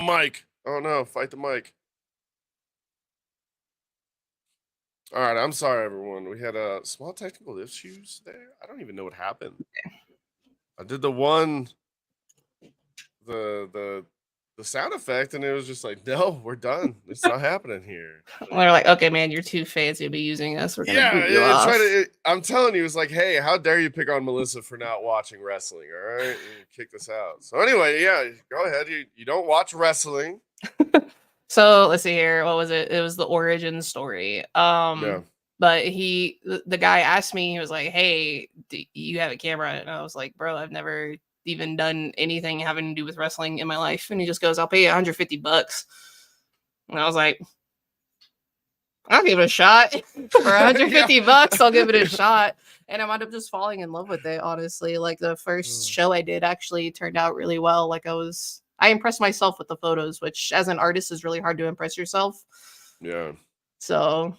Mike. Oh no, fight the mic. All right, I'm sorry, everyone. We had a small technical issues there. I don't even know what happened. I did the the sound effect, and it was just like, no, we're done. It's not happening here. They're like, okay, man, you're too fancy to be using us. We're gonna Yeah, boot you off. I'm telling you, it's like, hey, how dare you pick on Melissa for not watching wrestling? All right, and kick this out. So anyway, yeah, go ahead. You don't watch wrestling. So let's see here. What was it? It was the origin story. Yeah. But the guy asked me, he was like, hey, do you have a camera? And I was like, bro, I've never even done anything having to do with wrestling in my life. And he just goes, I'll pay you $150. And I was like, I'll give it a shot. For $150, I'll give it a shot. And I wound up just falling in love with it, honestly. Like the first show I did actually turned out really well. Like I impressed myself with the photos, which as an artist is really hard to impress yourself. Yeah. So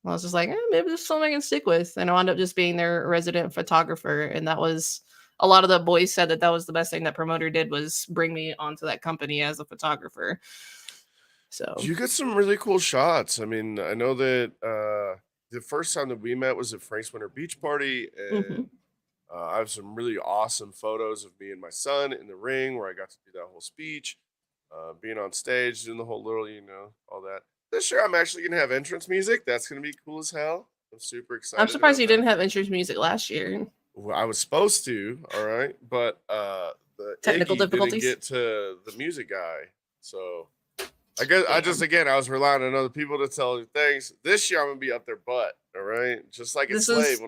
I was just like, maybe this is something I can stick with. And I wound up just being their resident photographer. And that was a lot of the boys said that was the best thing that promoter did was bring me onto that company as a photographer. So you get some really cool shots. I mean, I know that the first time that we met was at Frank's Winter Beach Party, and I have some really awesome photos of me and my son in the ring where I got to do that whole speech, being on stage, doing the whole little, all that. This year, I'm actually gonna have entrance music. That's gonna be cool as hell. I'm super excited. I'm surprised you didn't have entrance music last year. Well, I was supposed to, all right, but the technical Iggy difficulties didn't get to the music guy, so I guess I was relying on other people to tell you things. This year I'm gonna be up their butt, all right, just like a slave.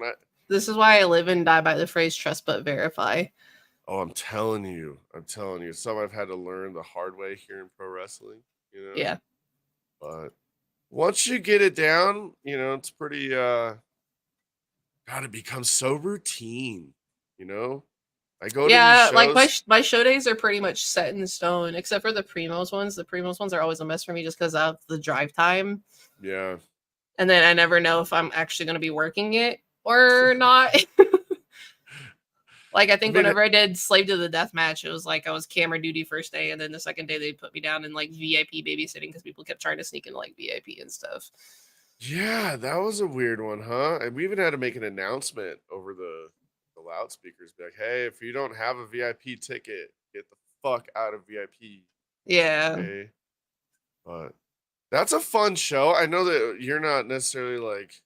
This is why I live and die by the phrase "trust but verify." Oh, I'm telling you, some I've had to learn the hard way here in pro wrestling. Yeah. But once you get it down, it's pretty. God, it becomes so routine. I go to these shows. Like my show days are pretty much set in stone, except for the Primos ones. The Primos ones are always a mess for me just because of the drive time. Yeah. And then I never know if I'm actually going to be working it or not. Like I think whenever I did Slave to the Death Match, it was like I was camera duty first day, and then the second day they put me down in like VIP babysitting because people kept trying to sneak in like VIP and stuff. Yeah, that was a weird one, huh? And we even had to make an announcement over the loudspeakers, be like, "Hey, if you don't have a VIP ticket, get the fuck out of VIP." Yeah. Okay? But that's a fun show. I know that you're not necessarily like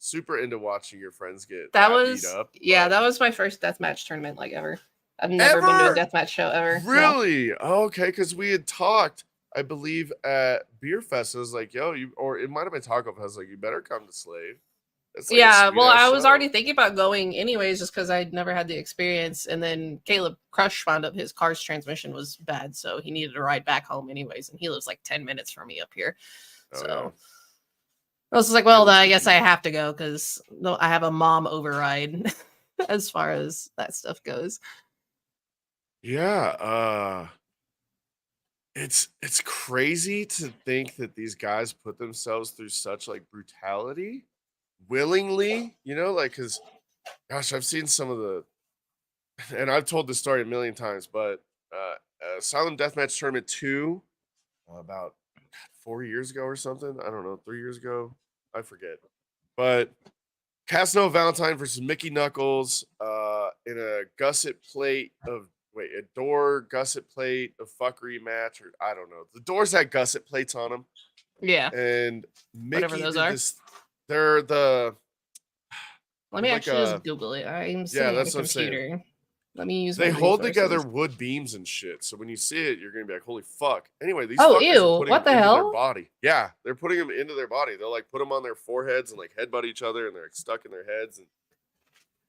super into watching your friends get that beat up. Yeah, that was my first deathmatch tournament like ever. I've never been to a deathmatch show ever. Really? No. Okay, because we had talked, I believe, at Beer Fest. I was like, yo, or it might have been Taco Fest. Like, you better come to Slave. Like I was already thinking about going anyways, just because I'd never had the experience. And then Caleb Crush found out his car's transmission was bad, so he needed to ride back home anyways. And he lives like 10 minutes from me up here. So I was like, well, I guess I have to go because I have a mom override as far as that stuff goes. Yeah, it's crazy to think that these guys put themselves through such like brutality willingly, like, because gosh, I've seen some of the, and I've told this story a million times, but Silent Deathmatch Tournament 2 about 4 years ago or something, I don't know, 3 years ago, I forget, but Casanova Valentine versus Mickey Knuckles in a gusset plate of a door gusset plate of fuckery match, or I don't know. The doors had gusset plates on them. Yeah. And Mickey whatever those are. They're the. Let me actually just Google it. I'm sitting at the computer. Let me use. They hold together wood beams and shit. So when you see it, you're gonna be like, "Holy fuck!" Anyway, these fuckers are putting what the them hell? into their body. Yeah, they're putting them into their body. They'll like put them on their foreheads and like headbutt each other, and they're like, stuck in their heads. And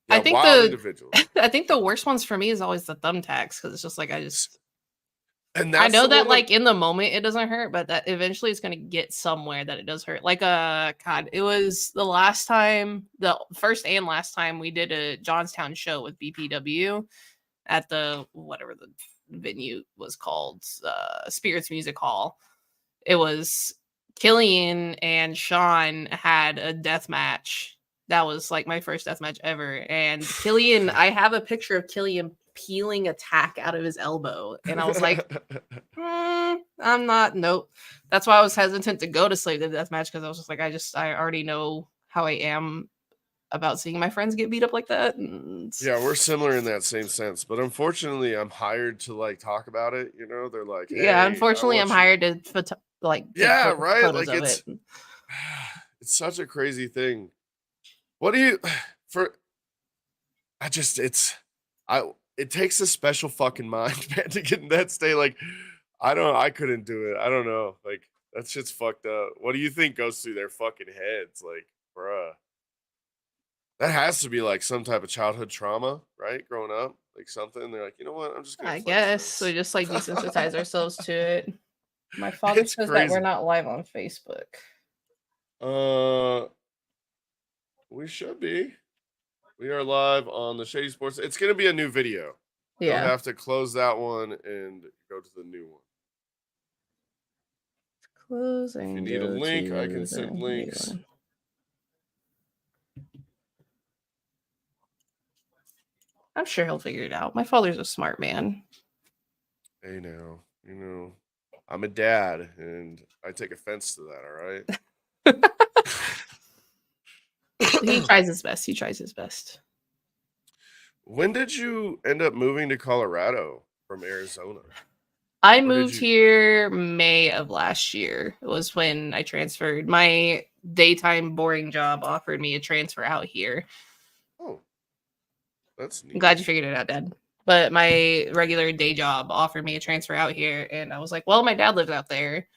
yeah, I think the worst ones for me is always the thumbtacks because it's just like I know that like in the moment it doesn't hurt, but that eventually it's gonna get somewhere that it does hurt. Like God, it was the first and last time we did a Johnstown show with BPW at the whatever the venue was called, Spirits Music Hall. It was Killian and Sean had a death match. That was like my first death match ever. And Killian, I have a picture of Killian peeling a tack out of his elbow. And I was like, I I'm not. Nope. That's why I was hesitant to go to Slave to Deathmatch because I was just like, I already know how I am about seeing my friends get beat up like that. Yeah, we're similar in that same sense, but unfortunately, I'm hired to like talk about it. You know, they're like, Yeah, "Hey, I unfortunately, I'm want you." hired to take Yeah, right. photos Like of it. it's such a crazy thing. What do you for? I just I it takes a special fucking mind, man, to get in that state. Like, I couldn't do it. I don't know. Like that shit's fucked up. What do you think goes through their fucking heads? Like, bruh. That has to be like some type of childhood trauma, right? Growing up, like something. They're like, you know what? I'm just gonna I flex guess we this. just desensitize ourselves to it. My father It's says that we're crazy. not live on Facebook. Uh, we should be. We are live on the Shady Sports. It's gonna be a new video. You'll Yeah. have to close that one and go to the new one. Close If you and need a go link, I to can the send new links. one. I'm sure he'll figure it out. My father's a smart man. Hey now, I'm a dad and I take offense to that, all right? He tries his best. He tries his best. When did you end up moving to Colorado from Arizona? I Or did moved you here May of last year. It was when I transferred. My daytime boring job offered me a transfer out here. Oh, that's I'm neat. glad you figured it out, Dad. But my regular day job offered me a transfer out here, and I was like, well, my dad lives out there.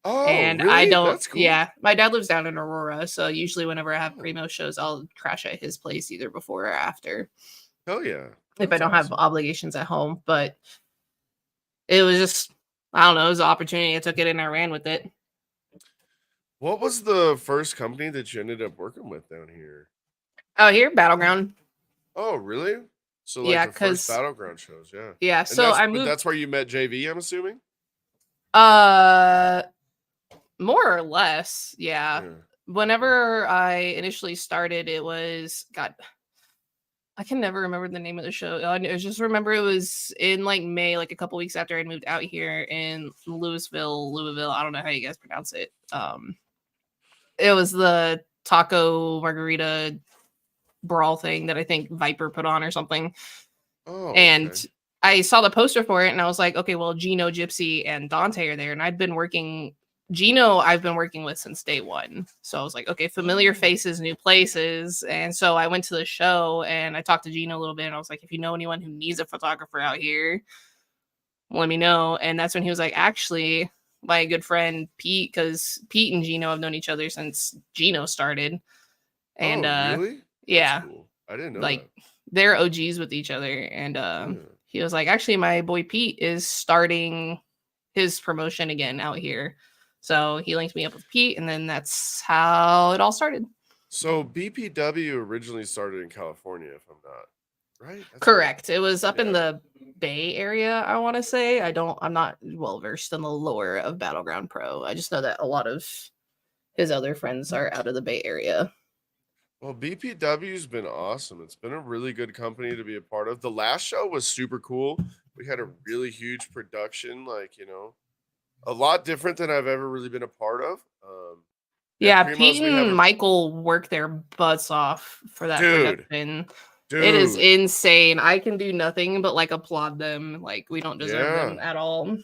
Oh, And I really? don't, That's cool. yeah, my dad lives down in Aurora. So usually, whenever I have Oh, Primo shows, I'll crash at his place either before or after hell yeah. if I That's don't have awesome. obligations at home. But it was just, I don't know, it was an opportunity. I took it and I ran with it. What was the first company that you ended up working with down here? Oh, here, Battleground. Oh, really? So like Yeah, the first because, battleground shows, yeah. yeah, And so I but moved, that's where you met JV, I'm assuming? uh, more or less, yeah. Yeah. Okay. Whenever I initially started, it was, God, I can never remember the name of the show. I just remember it was in like May, like a couple weeks after I moved out here in Louisville. I don't know how you guys pronounce it. It was the taco margarita brawl thing that I think Viper put on or something. Oh, And okay. I saw the poster for it and I was like, okay, well, Gino, Gypsy, and Dante are there. And I've been working with since day one. So I was like, okay, familiar Oh. faces, new places. And so I went to the show and I talked to Gino a little bit and I was like, if you know anyone who needs a photographer out here, let me know. And that's when he was like, actually, my good friend Pete, because Pete and Gino have known each other since Gino started. Oh, And really? That's yeah, cool. I didn't know like that. they're OGs with each other. And Yeah. he was like, actually, my boy Pete is starting his promotion again out here. So he linked me up with Pete, and then that's how it all started. So BPW originally started in California, if I'm not right. That's right. Correct. It was up in Yeah. the Bay Area, I want to say. I'm not well versed in the lore of Battleground Pro. I just know that a lot of his other friends are out of the Bay Area. Well, BPW's been awesome. It's been a really good company to be a part of. The last show was super cool. We had a really huge production, like, a lot different than I've ever really been a part of. At Yeah, Primos, Pete we have and a Michael work their butts off for that dude, production. It is dude. insane. I can do nothing but like applaud them. Like we don't deserve them Yeah. at all.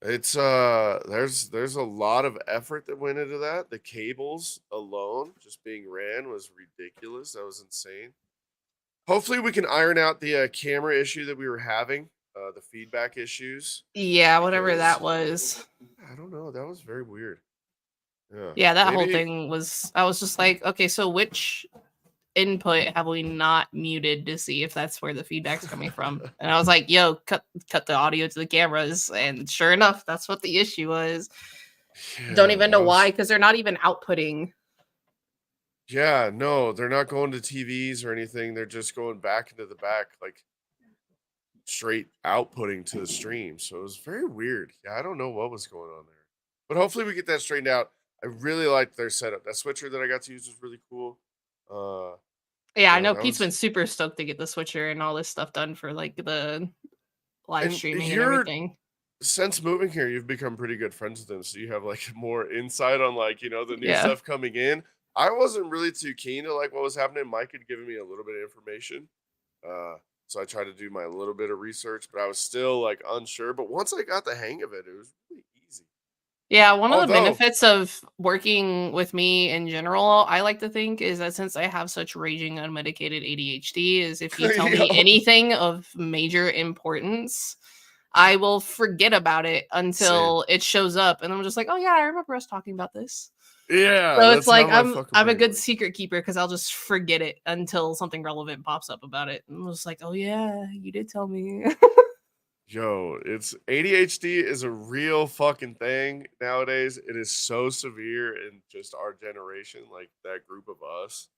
It's there's a lot of effort that went into that. The cables alone just being ran was ridiculous. That was insane. Hopefully we can iron out the camera issue that we were having, the feedback issues, Yeah, whatever because that was. I don't know, that was very weird. Yeah, Yeah, that whole maybe. thing was I was just like, okay, so which input have we not muted to see if that's where the feedback's coming from? And I was like, yo, cut the audio to the cameras. And sure enough, that's what the issue was. Don't Yeah, even that know why, was. because they're not even outputting. Yeah, no, they're not going to TVs or anything. They're just going back into the back, like straight outputting to the stream. So it was very weird. Yeah, I don't know what was going on there, but hopefully we get that straightened out. I really liked their setup. That switcher that I got to use was really cool. Uh, Yeah, I know that Pete's been was. super stoked to get the switcher and all this stuff done for like the live And streaming and you're everything. since moving here, you've become pretty good friends with them, so you have, like, more insight on, like, the new Yeah. stuff coming in. I wasn't really too keen to, like, what was happening. Mike had given me a little bit of information, uh, so I tried to do my little bit of research, but I was still, like, unsure, but once I got the hang of it, it was really easy. Yeah, one of the Although benefits of working with me in general, I like to think, is that since I have such raging unmedicated ADHD, is if you tell me Yo, anything of major importance, I will forget about it same. until it shows up, and I'm just like, "Oh yeah, I remember us talking about this." Yeah, So it's that's like how my fucking I'm a brain good works. secret keeper because I'll just forget it until something relevant pops up about it. And I'm just like, "Oh yeah, you did tell me." Yo, it's ADHD is a real fucking thing nowadays. It is so severe in just our generation, like that group of us.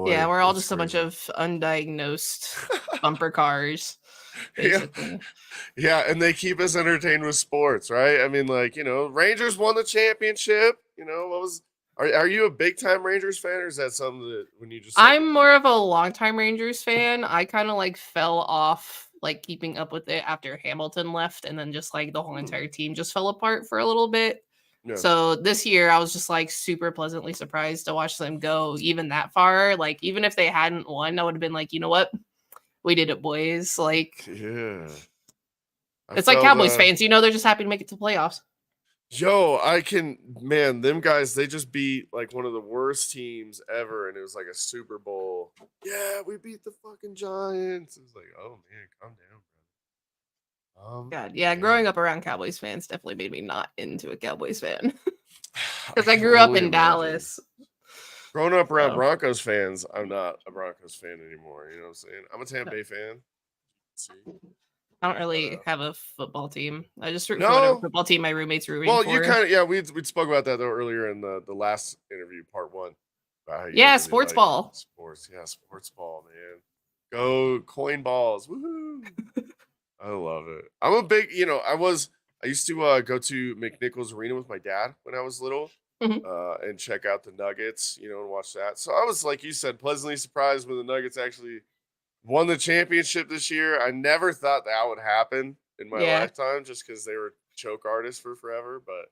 Yeah, Boy, we're all it's just a bunch crazy. of undiagnosed bumper cars, Yeah. basically. Yeah, and they keep us entertained with sports, right? I mean, like, Rangers won the championship. What was are you a big time Rangers fan, or is that something that when you just like I'm more of a longtime Rangers fan. I kind of like fell off like keeping up with it after Hamilton left, and then just like the whole hmm, entire team just fell apart for a little bit. yeah. So this year I was just like super pleasantly surprised to watch them go even that far. Like even if they hadn't won, I would have been like, you know what? We did it, boys. Like Yeah. I it's like felt Cowboys fans, they're just happy to make it to playoffs. Yo, I can man, them guys, they just beat like one of the worst teams ever, and it was like a Super Bowl. Yeah, we beat the fucking Giants. It was like, oh man, calm down, bro. God, yeah, Down. growing up around Cowboys fans definitely made me not into a Cowboys fan I because I can grew up only in imagine. Dallas. Growing up around So Broncos fans, I'm not a Broncos fan anymore. You know what I'm saying? I'm a Tampa Bay fan. See, I don't but really have a football team. I just root for whatever no. football team my roommate's rooting Well, you for. kind of we spoke about that though earlier in the last interview, part one, about how you don't Yeah, really sports like ball. sports. Yeah, sports ball, man. Go coin balls. Woohoo. I love it. I'm a big, I used to go to McNichols Arena with my dad when I was little, Mhm. and check out the Nuggets, and watch that. So I was, like you said, pleasantly surprised when the Nuggets actually won the championship this year. I never thought that would happen in my Yeah. lifetime just because they were choke artists for forever. But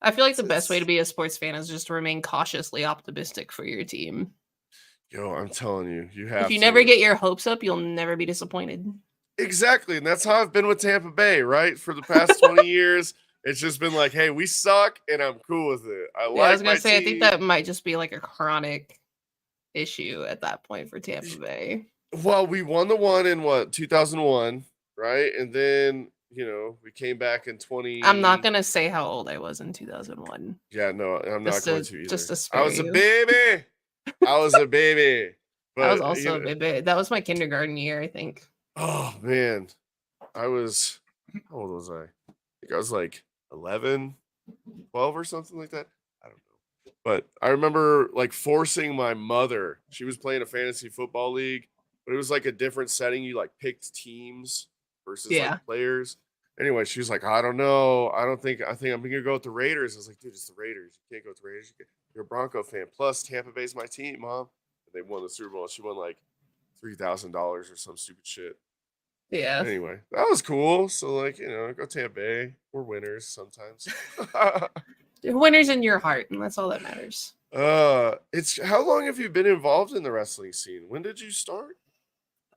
I feel like it's, the best way to it's be a sports fan is just to remain cautiously optimistic for your team. I'm telling you, you If have you never to. get your hopes up, you'll never be disappointed. Exactly, and that's how I've been with Tampa Bay, right? For the past 20 years, it's just been like, "Hey, we suck, and I'm cool with it. I Yeah, I was like gonna my say, I think team." that might just be like a chronic issue at that point for Tampa Bay. Well, we won the one in what, 2001, right? And then, we came back in I'm not 20. gonna say how old I was in 2001, Yeah, no, I'm not going to just either. to I spare was a you. baby. I was a baby. I was But, also a baby. That was my kindergarten year, I think. oh man, I was how old was I? I think I was like 11, 12 or something like that. I don't know. But I remember like forcing my mother. She was playing a fantasy football league, but it was like a different setting. You like picked teams versus like Yeah. players. Anyway, she was like, I don't know. I think I'm gonna go with the Raiders. I was like, dude, it's the Raiders. You can't go with the Raiders. You're a Bronco fan. Plus, Tampa Bay's my team, mom. And they won the Super Bowl. She won like $3,000 or some stupid shit. Yeah. Anyway, that was cool. So like, go Tampa Bay. We're winners sometimes. Winners in your heart, and that's all that matters. It's how long have you been involved in the wrestling scene? When did you start?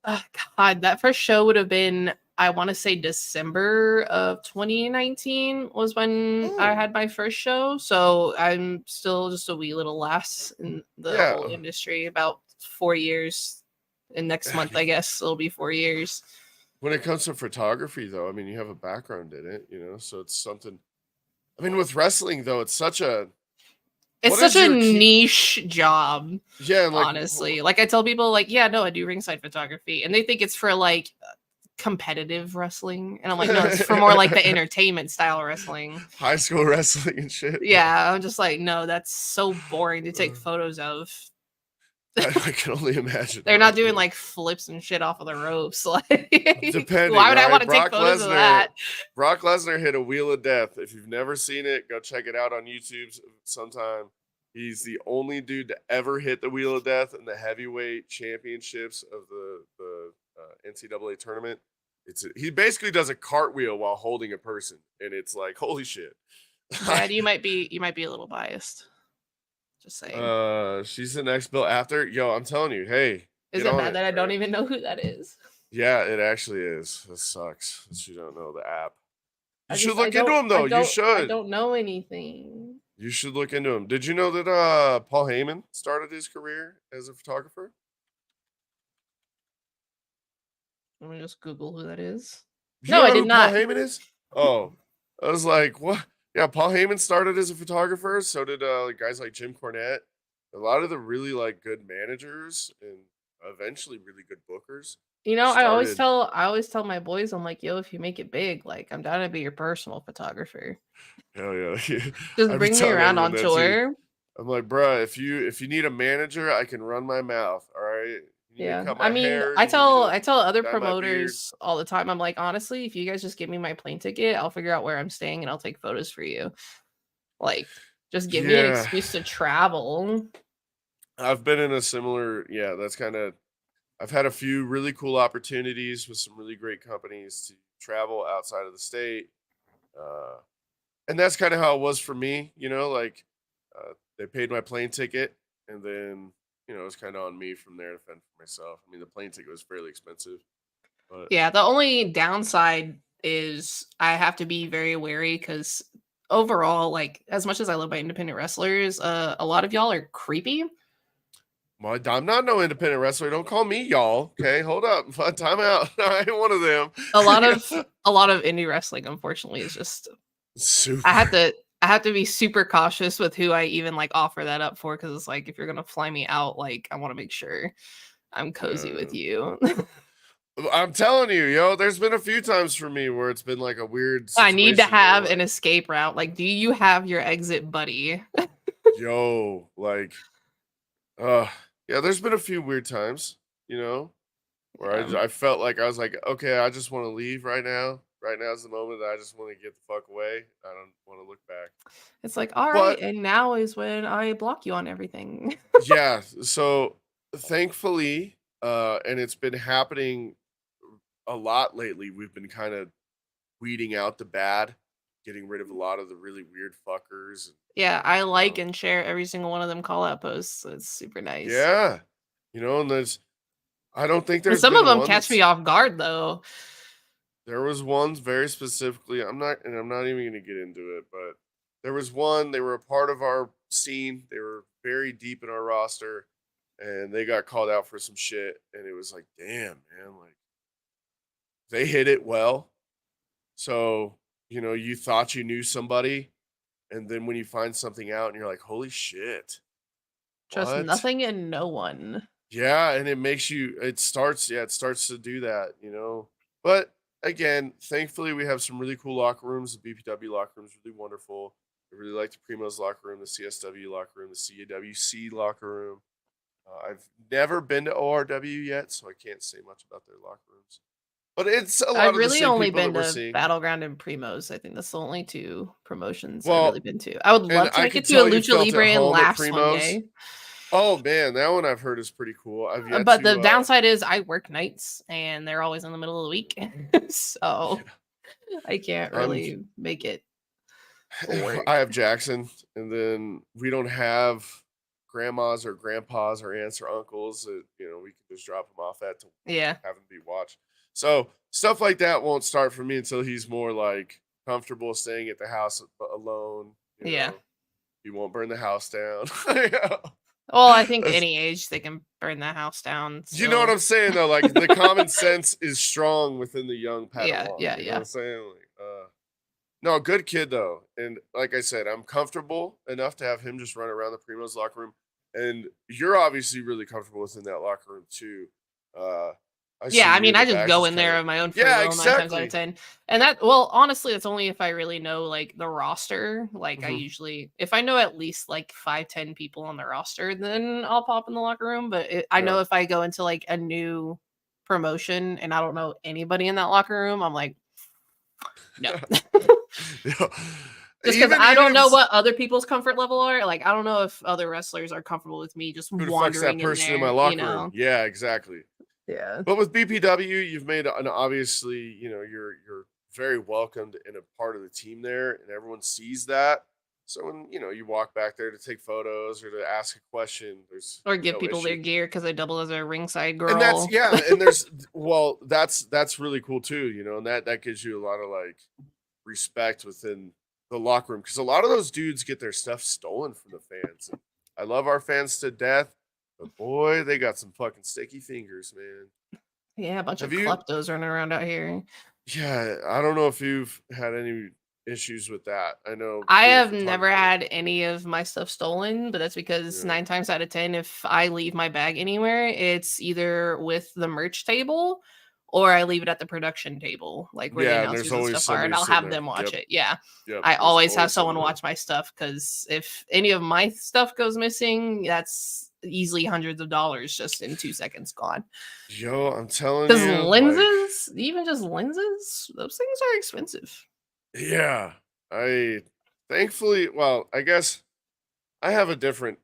Oh, God, that first show would have been, I want to say December of 2019 was when I Oh, had my first show. So I'm still just a wee little lass in the whole yeah. industry, about 4 years. And next month, I guess it'll be 4 years. When it comes to photography, though, I mean, you have a background in it, so it's something. I mean, with wrestling, though, it's such a. It's What such is a your key? niche job, Yeah, and like, honestly. Like I tell people, like, yeah, no, I do ringside photography, and they think it's for like competitive wrestling, and I'm like, no, it's for more like the entertainment style wrestling. high school wrestling and shit. Yeah, I'm just like, no, that's so boring to take Uh, photos of. I can only imagine, They're not right? doing like flips and shit off of the ropes. Like, Depending, why would I right? want to take photos of that? Brock Lesnar hit a wheel of death. If you've never seen it, go check it out on YouTube sometime. He's the only dude to ever hit the wheel of death in the heavyweight championships of the NCAA tournament. he basically does a cartwheel while holding a person, and it's like, holy shit. Dad, you might be a little biased. Just saying. She's the next bill after. Yo, I'm telling you, hey, Is get it on bad it. that I don't even know who that is? Yeah, it actually is. This sucks that you don't know the app. You should I look into him though. You should. don't know anything. You should look into him. Did you know that Paul Heyman started his career as a photographer? Let me just Google who that is. Do you No, know I who did Paul not. Heyman is? Oh, I was like, what? Yeah, Paul Heyman started as a photographer. So did guys like Jim Cornette. A lot of the really like good managers and eventually really good bookers You know, started. I always tell my boys, I'm like, yo, if you make it big, like I'm down to be your personal photographer. Hell yeah. Just I'd be bring me telling around everyone on that too. tour. I'm like, bruh, if you need a manager, I can run my mouth. All right. You need to Yeah. cut I my mean, hair. You need me to I tell other dye my beard. promoters all the time. I'm like, honestly, if you guys just give me my plane ticket, I'll figure out where I'm staying and I'll take photos for you. Like, just give me an Yeah. excuse to travel. I've been in a similar, yeah, that's kind of, I've had a few really cool opportunities with some really great companies to travel outside of the state. Uh, and that's kind of how it was for me, you know, like they paid my plane ticket and then, you know, it was kind of on me from there to fend for myself. I mean, the plane ticket was fairly expensive, but Yeah, the only downside is I have to be very wary because overall, like as much as I love my independent wrestlers, a lot of y'all are creepy. I'm not no independent wrestler. Don't call me y'all. Okay, hold up. Time out. I ain't one of them. A lot of indie wrestling, unfortunately, is just Super. I have to be super cautious with who I even like offer that up for because it's like if you're gonna fly me out, like I want to make sure I'm cozy Yeah. with you. I'm telling you, yo, there's been a few times for me where it's been like a weird I need to situation where have an like, escape route. Like, do you have your exit buddy? yo, like, uh, yeah, there's been a few weird times, you know, where Yeah. I felt like I was like, okay, I just want to leave right now. Right now is the moment that I just want to get the fuck away. I don't want to look back. It's like, all right, But and now is when I block you on everything. yeah, so thankfully, and it's been happening a lot lately. We've been kind of weeding out the bad, getting rid of a lot of the really weird fuckers. Yeah, I like Um, and share every single one of them call out posts. So it's super nice. yeah, you know, and I don't think And there's some of been them one catch me off guard though. there was ones very specifically. I'm not even going to get into it, but there was one, they were a part of our scene. They were very deep in our roster and they got called out for some shit. And it was like, damn, man, like they hit it well. So, you know, you thought you knew somebody. And then when you find something out and you're like, holy shit, Trust what? nothing and no one. Yeah, and it makes you it starts to do that, you know. But again, thankfully we have some really cool locker rooms. The BPW locker room is really wonderful. I really like the Primos locker room, the CSW locker room, the CWC locker room. I've never been to ORW yet, so I can't say much about their locker rooms. But it's a lot I've of the really same only people that been we're to seeing. Battleground and Primos. I think that's the only two promotions I've really Well, been to. I would and love to I make could it to a tell you Lucha felt at Libre and home at Laughs one Primos. day. Oh man, that one I've heard is pretty cool. I've yet But the to downside is I work nights and they're always in the middle of the week. So I can't I'm really make it for work. I have Jackson, and then we don't have grandmas or grandpas or aunts or uncles that you know we can just drop him off at to Yeah. have him be watched. So stuff like that won't start for me until he's more like comfortable staying at the house alone. You Yeah. know, he won't burn the house down. Yeah. Well, I think That's- any age they can burn the house down. you know what So I'm saying though? Like the common sense is strong within the young yeah, Padawan. yeah, You know what yeah. I'm saying? Like, no, good kid though, and like I said, I'm comfortable enough to have him just run around the Primo's locker room, and you're obviously really comfortable within that locker room too. Uh, I Yeah, see I you mean, in the I just back, go just in kind there of of my own free yeah, will 9 times out of exactly. 10. And that, well, honestly, that's only if I really know like the roster. Like I Mhm. usually, if I know at least like 5, 10 people on the roster, then I'll pop in the locker room. But I know Yeah. if I go into like a new promotion and I don't know anybody in that locker room, I'm like, no. Yeah. Just because I Even don't if know it's what other people's comfort level are. Like, I don't know if other wrestlers are comfortable with me just who the fuck's that wandering in person in my there, you locker room? know? Yeah, exactly. Yeah. But with BPW, you've made an obviously, you're very welcomed in a part of the team there, and everyone sees that. So when you walk back there to take photos or to ask a question, there's Or give no people their issue. gear because I double as a ringside And that's girl. and that's really cool too, and that gives you a lot of like respect within the locker room because a lot of those dudes get their stuff stolen from the fans. And I love our fans to death, but boy, they got some fucking sticky fingers, man. Yeah, a bunch of Have you? kleptos running around out here. Yeah, I don't know if you've had any issues with that. I know I being a have never photographer. had any of my stuff stolen, but that's because Yeah. 9 times out of 10, if I leave my bag anywhere, it's either with the merch table or I leave it at the production table, like where the Yeah, and there's announcers and always stuff are, and somebody I'll sitting have there. them watch Yep. it. Yeah. Yep. I There's always have always someone somebody there. watch my stuff because if any of my stuff goes missing, that's easily hundreds of dollars just in 2 seconds gone. Yo, I'm telling Because you, lenses, even just lenses, those things are expensive. yeah. I thankfully, well, I guess I have a different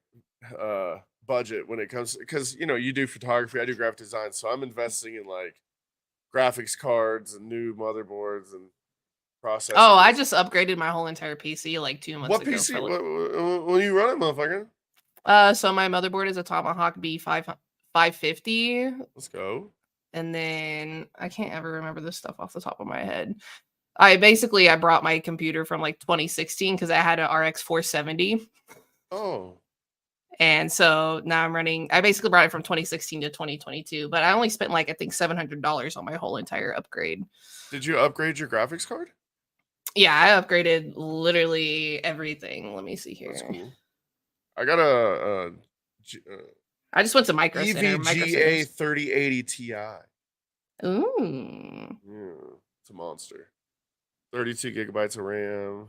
budget when it comes because you do photography, I do graphic design, so I'm investing in like graphics cards and new motherboards and Oh, I processors. just upgraded my whole entire PC like 2 months What ago PC? for like What you running, motherfucker? so my motherboard is a Tomahawk B550, Let's go. and then I can't ever remember this stuff off the top of my head. I brought my computer from like 2016 because I had an RX 470. Oh, And so now I basically brought it from 2016 to 2022, but I only spent like I think $700 on my whole entire upgrade. did you upgrade your graphics card? Yeah, I upgraded literally everything. Let me see here. That's cool. I got a I just went to Micro Center. Micro EVGA Center's 3080 Ti. ooh. Yeah, it's a monster. 32 gigabytes of RAM.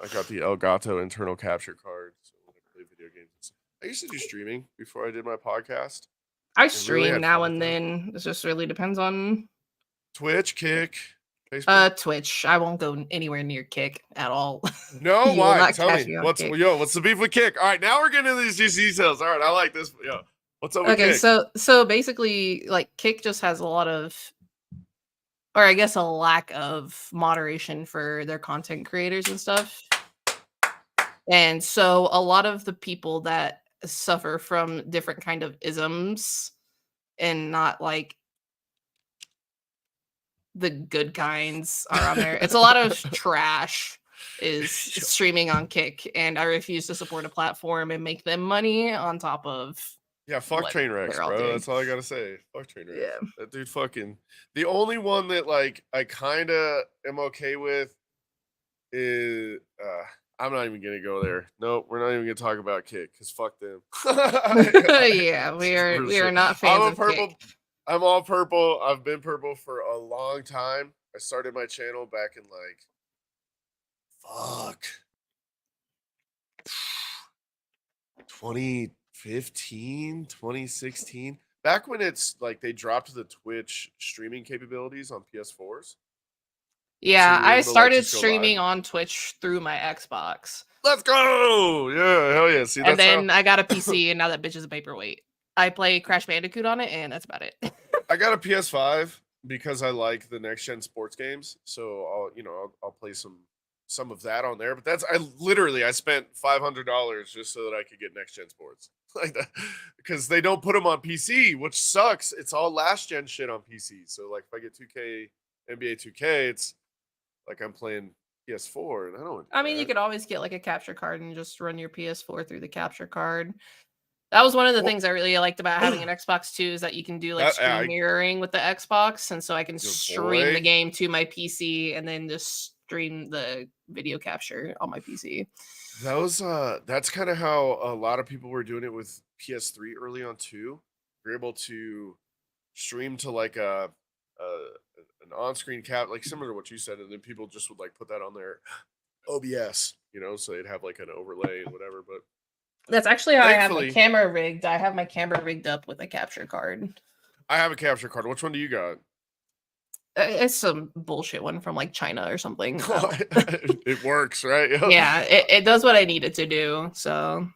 I got the Elgato internal capture card. So when I play video games, I used to do streaming before I did my podcast. I I really stream had fun now with and that. then. It just really depends on Twitch, Kick, Facebook. Twitch. I won't go anywhere near Kick at all. No, You will why? not Tell catch me. me on What's Kick. what's the beef with Kick? All right, now we're getting into these details. All right, I like this. Yo, what's up with Okay, Kick? so basically like Kick just has a lot of, or I guess a lack of moderation for their content creators and stuff. And so a lot of the people that suffer from different kind of isms and not like the good kinds are on there. It's a lot of trash is streaming on Kick, and I refuse to support a platform and make them money on top of Yeah, fuck what Trainwrecks, they're all bro. doing. That's all I gotta say. Fuck Trainwrecks. Yeah. That dude fucking. The only one that like I kind of am okay with is I'm not even gonna go there. Nope, we're not even gonna talk about Kick because fuck them. Yeah, we are not I'm fans a of purple. Kick. I'm all purple. I've been purple for a long time. I started my channel back in like fuck 2015, 2016. Back when it's like they dropped the Twitch streaming capabilities on PS4s. So Yeah, you were I able to like started just go live. streaming on Twitch through my Xbox. Let's go! Yeah, hell yeah. See, And that's how then I got a PC, and now that bitch is a paperweight. I play Crash Bandicoot on it, and that's about it. I got a PS5 because I like the next gen sports games. So I'll play some of that on there. But I spent $500 just so that I could get next gen sports. Like that, because they don't put them on PC, which sucks. It's all last gen shit on PC. So like if I get 2K NBA 2K, it's like I'm playing PS4, and I don't. I mean, you could always get like a capture card and just run your PS4 through the capture card. That was one of the things I really liked about having an Xbox too, is that you can do like screen mirroring with the Xbox, and so I can stream the game to my PC and then just stream the video capture on my PC. That's kind of how a lot of people were doing it with PS3 early on too. You're able to stream to like an on-screen cap, like similar to what you said, and then people just would like put that on their OBS, so they'd have like an overlay and whatever. But that's actually how I have my camera rigged. I have my camera rigged up with a capture card. I have a capture card. Which one do you got? It's some bullshit one from like China or something. It works, right? Yeah, it does what I need it to do. So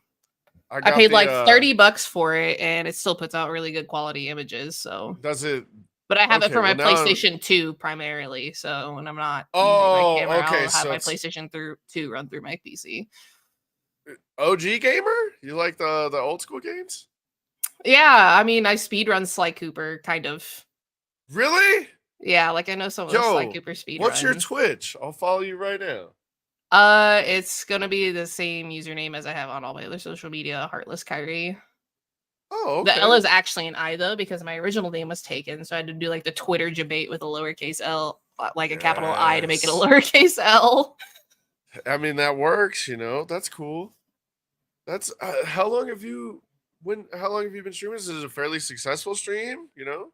I paid like $30 for it, and it still puts out really good quality images. So does it? But I have it for my PlayStation 2 primarily. So when I'm not using my Oh, camera, okay. I'll have So my PlayStation 2 run through my PC. OG gamer? You like the old school games? Yeah, I mean, I speedrun Sly Cooper, kind of. Really? Yeah, like I know some of the Sly Cooper speedruns. What's your Twitch? I'll follow you right now. It's gonna be the same username as I have on all my other social media, Heartless Kyrie. Oh, okay. The L is actually an I though, because my original name was taken, so I had to do like the Twitter debate with a lowercase L, like a capital I to make it a lowercase L. I mean, that works, you know. That's cool. That's how long have you been streaming? Is it a fairly successful stream, you know?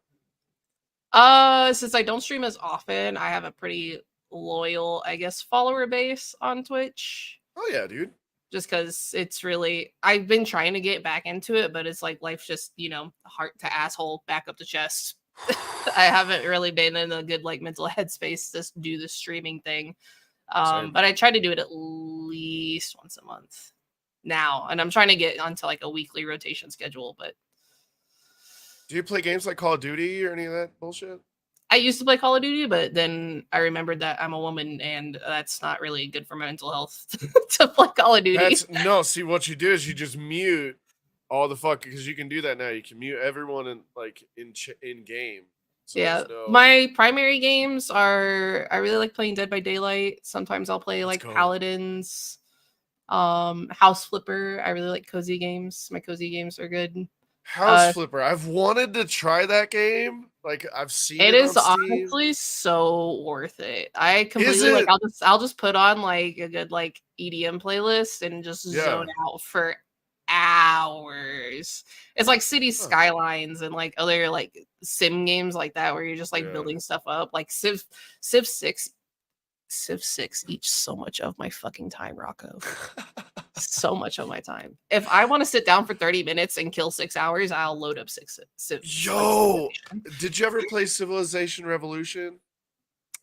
Since I don't stream as often, I have a pretty loyal, I guess, follower base on Twitch. Oh yeah, dude. Just because it's really, I've been trying to get back into it, but it's like life's just, heart to asshole, back up to chest. I haven't really been in a good like mental headspace to do the streaming thing. But I try to do it at least once a month now, and I'm trying to get onto like a weekly rotation schedule. But do you play games like Call of Duty or any of that bullshit? I used to play Call of Duty, but then I remembered that I'm a woman and that's not really good for my mental health to play Call of Duty. See, what you do is you just mute all the because you can do that now. You can mute everyone in game. So yeah, my primary games are, I really like playing Dead by Daylight. Sometimes I'll play like Paladins, House Flipper. I really like cozy games. My cozy games are good. House Flipper. I've wanted to try that game. Like I've seen it. It is honestly so worth it. I completely like. I'll just put on like a good like EDM playlist and just zone out for hours. It's like City Skylines and like other like sim games like that where you're just like building stuff up. Like Civ 6 eats so much of my fucking time, Rocco. So much of my time. If I want to sit down for 30 minutes and kill 6 hours, I'll load up Civ. Did you ever play Civilization Revolution?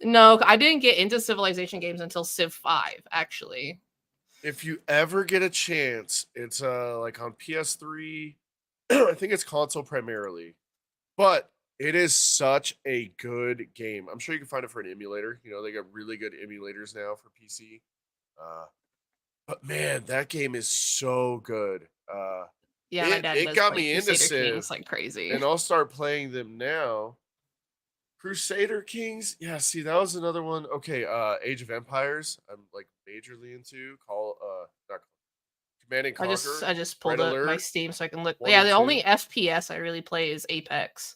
No, I didn't get into Civilization games until Civ 5, actually. If you ever get a chance, it's like on PS3. I think it's console primarily, but it is such a good game. I'm sure you can find it for an emulator. You know, they got really good emulators now for PC. But man, that game is so good. Yeah, my dad it got me into Civ like crazy, and I'll start playing them now. Crusader Kings, yeah. See, that was another one. Okay, Age of Empires, I'm like majorly into. Not Command and Conquer. I just pulled up my Steam so I can look. Yeah, the only FPS I really play is Apex.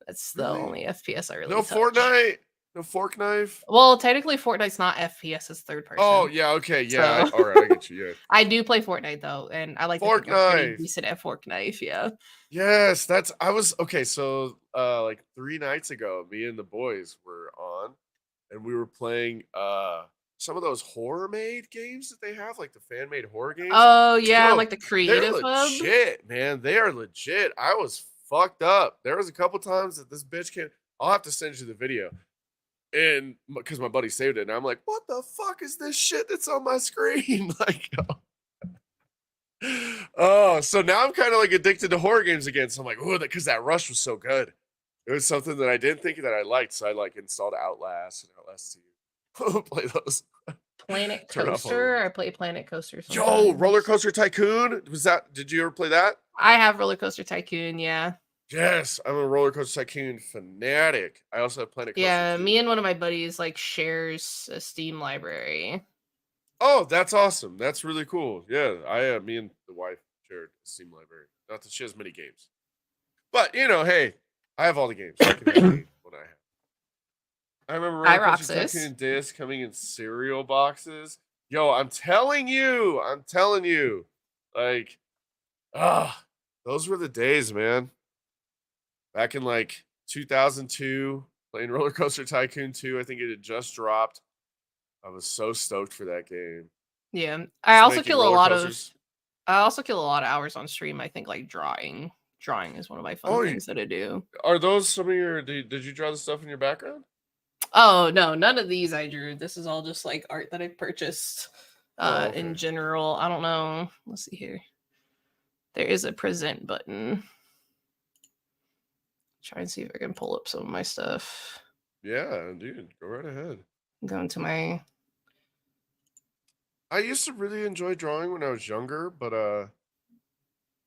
That's the only FPS I really. No Fortnite. No Fork Knife? Well, technically Fortnite's not FPS, it's third person. Oh, yeah, okay, yeah. So, all right, I get you, yeah. I do play Fortnite, though, and I like Fork Knife. Pretty decent at Fork Knife, yeah. Yes, so, like 3 nights ago, me and the boys were on, and we were playing, some of those horror-made games that they have, like the fan-made horror games. Oh, yeah, like the Creative Hub. They're legit, man. They are legit. I was fucked up. There was a couple times that this bitch came. I'll have to send you the video. And because my buddy saved it, and I'm like, what the fuck is this shit that's on my screen? Like, so now I'm kind of like addicted to horror games again. So I'm like, oh, because that Rush was so good. It was something that I didn't think that I liked. So I like installed Outlast and Outlast 2. Play those. Planet Coaster. I play Planet Coaster sometimes. Yo, Roller Coaster Tycoon. Did you ever play that? I have Roller Coaster Tycoon, yeah. Yes, I'm a Roller Coaster Tycoon fanatic. I also have Planet Coaster. Yeah, me and one of my buddies like shares a Steam library. Oh, that's awesome. That's really cool. Yeah, me and the wife shared a Steam library. Not that she has many games, but hey, I have all the games. I can have what I have. I remember Roller Coaster Tycoon disc coming in cereal boxes. Yo, I'm telling you, like, those were the days, man. Back in like 2002, playing Roller Coaster Tycoon 2, I think it had just dropped. I was so stoked for that game. Yeah, I also kill a lot of hours on stream. I think like drawing is one of my fun things that I do. Are those some of your? Did you draw the stuff in your background? Oh no, none of these I drew. This is all just like art that I purchased. In general, I don't know. Let's see here. There is a present button. Try and see if I can pull up some of my stuff. Yeah, dude, go right ahead. Go into my. I used to really enjoy drawing when I was younger, but oh,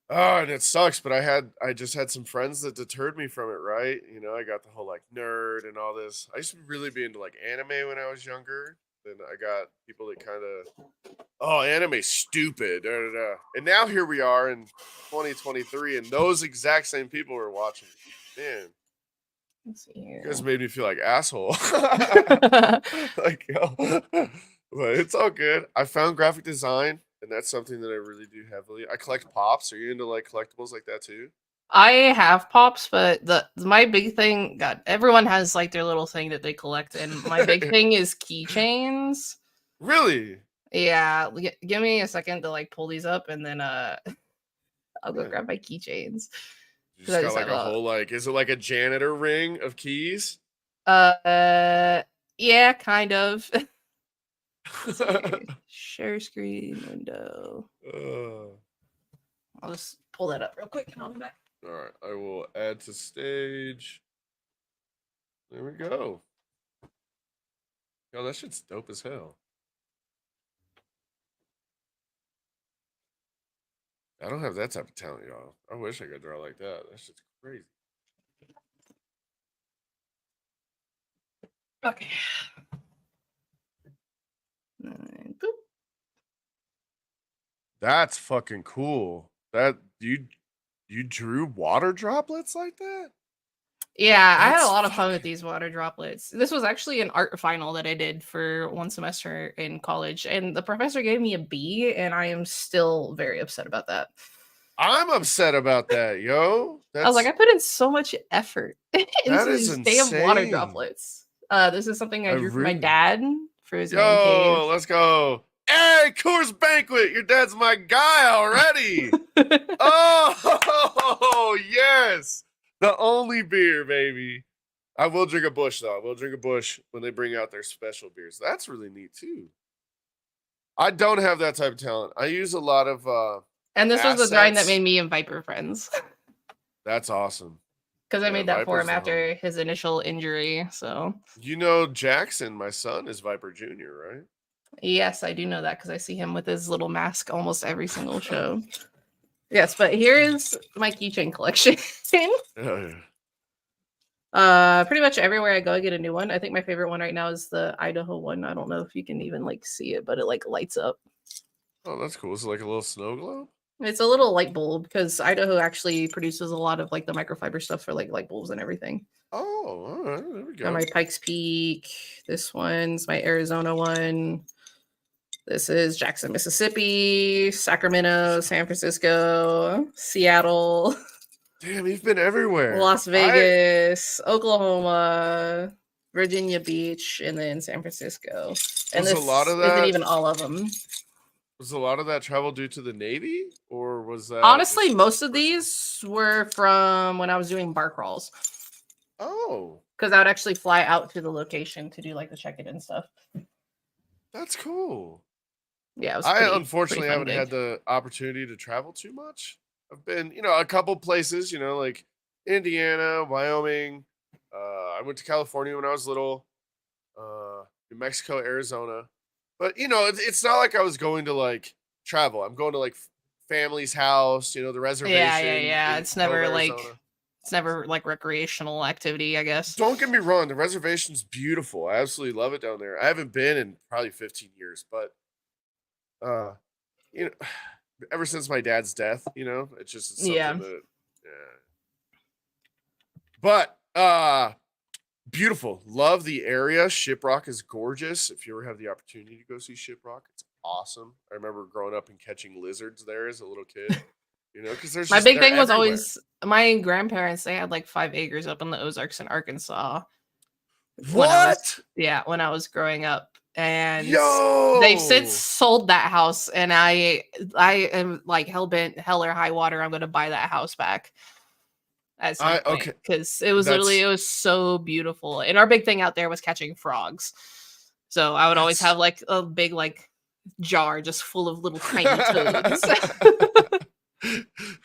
and it sucks, but I just had some friends that deterred me from it, right? You know, I got the whole like nerd and all this. I used to really be into like anime when I was younger. Then I got people that kind of, oh, anime's stupid. Da, da, da. And now here we are in 2023, and those exact same people are watching. Man, Let's see here. you guys made me feel like asshole. Like, yo. But it's all good. I found graphic design, and that's something that I really do heavily. I collect pops. Are you into like collectibles like that too? I have pops, but my big thing, God, everyone has like their little thing that they collect, and my big thing is keychains. Really? Yeah, give me a second to like pull these up, and then I'll go grab my keychains. You just got like a whole like, is it like a janitor ring of keys? Yeah, kind of. Share screen window. I'll just pull that up real quick and I'll be back. All right, I will add to stage. There we go. Yo, that shit's dope as hell. I don't have that type of talent, y'all. I wish I could draw like that. That shit's crazy. Okay. And boop. That's fucking cool. That you drew water droplets like that? Yeah, I had a lot of fun with these water droplets. This was actually an art final that I did for one semester in college, and the professor gave me a B, and I am still very upset about that. I'm upset about that, yo. I was like, I put in so much effort into these damn water droplets. This is something I drew for my dad for his man cave. Let's go. Hey, Coors Banquet, your dad's my guy already. Oh, yes. The only beer, baby. I will drink a Busch, though. I will drink a Busch when they bring out their special beers. That's really neat, too. I don't have that type of talent. I use a lot of and this was the drawing that made me and Viper friends. That's awesome. Because I made that for him after his initial injury, so. You know Jackson, my son, is Viper Jr., right? Yes, I do know that because I see him with his little mask almost every single show. Yes, but here is my keychain collection. Oh, yeah. Pretty much everywhere I go, I get a new one. I think my favorite one right now is the Idaho one. I don't know if you can even like see it, but it like lights up. Oh, that's cool. Is it like a little snow globe? It's a little light bulb because Idaho actually produces a lot of like the microfiber stuff for like light bulbs and everything. Oh, all right. There we go. Got my Pikes Peak. This one's my Arizona one. This is Jackson, Mississippi, Sacramento, San Francisco, Seattle. Damn, you've been everywhere. Las Vegas, Oklahoma, Virginia Beach, and then San Francisco. And this isn't even all of them. Was a lot of that travel due to the Navy, or was that honestly most of these were from when I was doing bar crawls? Oh, because I would actually fly out to the location to do like the check-in and stuff. That's cool. Yeah, I unfortunately haven't had the opportunity to travel too much. I've been, a couple places, like Indiana, Wyoming. I went to California when I was little. New Mexico, Arizona. But it's not like I was going to like travel. I'm going to like family's house, the reservation. Yeah. It's never like recreational activity, I guess. Don't get me wrong, the reservation's beautiful. I absolutely love it down there. I haven't been in probably 15 years, but ever since my dad's death, it's just something that But beautiful. Love the area. Shiprock is gorgeous. If you ever have the opportunity to go see Shiprock, it's awesome. I remember growing up and catching lizards there as a little kid. Because there's my big thing was always my grandparents. They had like 5 acres up in the Ozarks in Arkansas. What? When I was growing up, and they've since sold that house, and I am like hell or high water. I'm going to buy that house back. Because it was so beautiful, and our big thing out there was catching frogs. So I would always have like a big like jar just full of little tiny toads.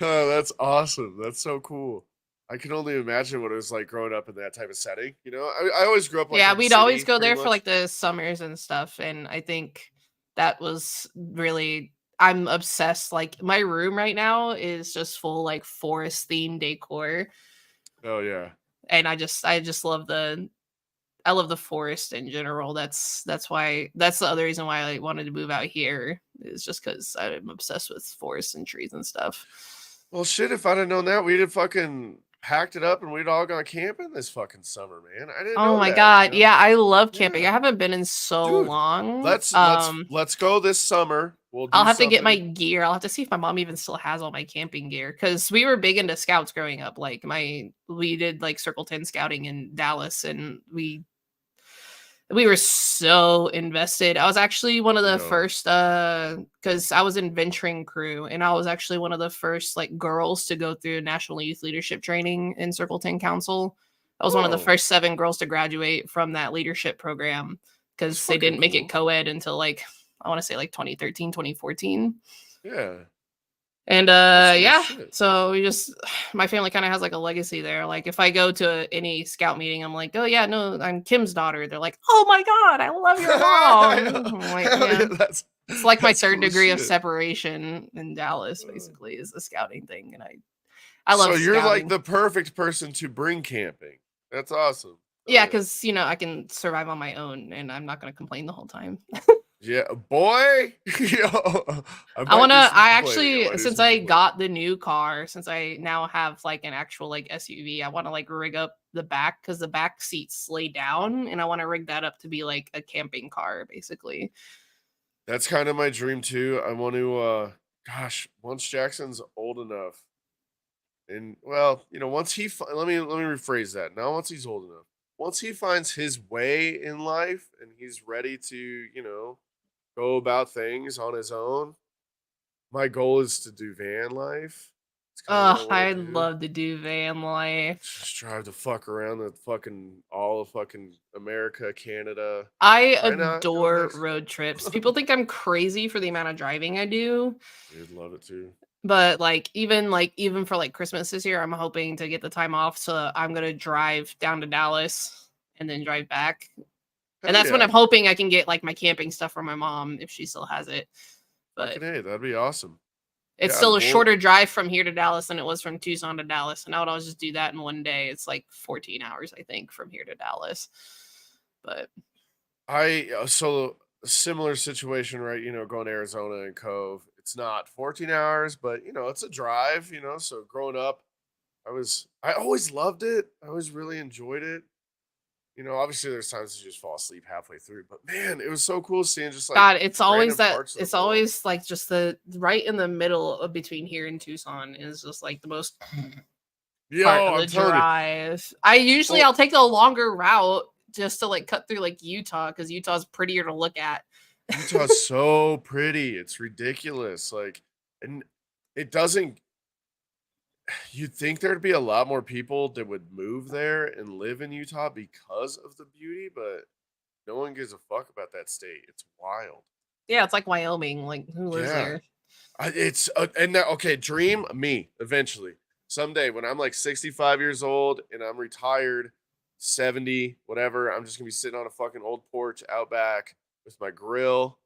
Oh, that's awesome. That's so cool. I can only imagine what it was like growing up in that type of setting. I always grew up like Yeah, in the we'd always city, go pretty there for much. like the summers and stuff. And I think that was really, I'm obsessed. Like my room right now is just full like forest themed decor. Oh yeah. And I just I love the forest in general. That's the other reason why I wanted to move out here, is just because I'm obsessed with forests and trees and stuff. Well, shit, if I'd have known that, we'd have fucking packed it up and we'd all gone camping this fucking summer, man. I didn't Oh know my that, god, yeah, I love camping. I Yeah. haven't been in so Dude, long. let's go this summer. We'll I'll do have to get my something. gear. I'll have to see if my mom even still has all my camping gear, because we were big into scouts growing up. Like we did like Circle 10 scouting in Dallas, and we were so invested. I was actually one of the Yo. first because I was in venturing crew, and I was actually one of the first like girls to go through national youth leadership training in Circle 10 Council. I was one of the Oh, first 7 girls to graduate from that leadership program, that's because they fucking didn't make it cool. co-ed until like I want to say like 2013, 2014. Yeah. And That's cool as yeah, shit. so we just my family kind of has like a legacy there. Like if I go to any scout meeting, I'm like, "Oh yeah, no, I'm Kim's daughter." They're like, "Oh my god, I love your mom." I'm like, Hell "Yeah." yeah, It's like my that's third cool as degree of shit. separation in Dallas, Uh, basically, is the scouting thing, and I So love you're like scouting. the perfect person to bring camping. That's awesome. Oh Yeah, yeah. because I can survive on my own, and I'm not gonna complain the whole time. Yeah, boy. Yo, I I might do wanna some I complaining. I actually, might do since some I complaining. got the new car, since I now have like an actual like SUV, I wanna like rig up the back, because the back seats lay down, and I wanna rig that up to be like a camping car, basically. That's kind of my dream too. I want to gosh, once Jackson's old enough and well, once let me rephrase that. Now once he's old enough. Once he finds his way in life and he's ready to, go about things on his own, my goal is to do van life. It's kind of what I Ugh, want to I'd do. love to do van life. Just drive the fuck around the fucking all of fucking America, Canada. I Why not go to adore Mexico? road trips. People think I'm crazy for the amount of driving I do, You'd love it too. but even for like Christmas this year, I'm hoping to get the time off, so I'm gonna drive down to Dallas and then drive back. And Hell that's when yeah. I'm hoping I can get like my camping stuff from my mom if she still has it. But Fucking A, that'd be awesome. it's Yeah, still a well, shorter drive from here to Dallas than it was from Tucson to Dallas. And I would always just do that in one day. It's like 14 hours, I think, from here to Dallas. But so a similar situation, right? Going to Arizona and Cove. It's not 14 hours, but it's a drive, So growing up, I always loved it. I always really enjoyed it. Obviously there's times you just fall asleep halfway through, but man, it was so cool seeing just like God, random parts of the it's world. always like just the right in the middle of between here and Tucson is just like the most part Yo, of I'm the telling you. drive. Well, I'll take a longer route just to like cut through like Utah, because Utah's prettier to look at. Utah's so pretty. It's ridiculous. Like, and it doesn't you'd think there'd be a lot more people that would move there and live in Utah because of the beauty, but no one gives a fuck about that state. It's wild. Yeah, it's like Wyoming. Like, who lives Yeah. there? It's and now okay, dream me eventually. Someday when I'm like 65 years old and I'm retired, 70, whatever, I'm just gonna be sitting on a fucking old porch out back with my grill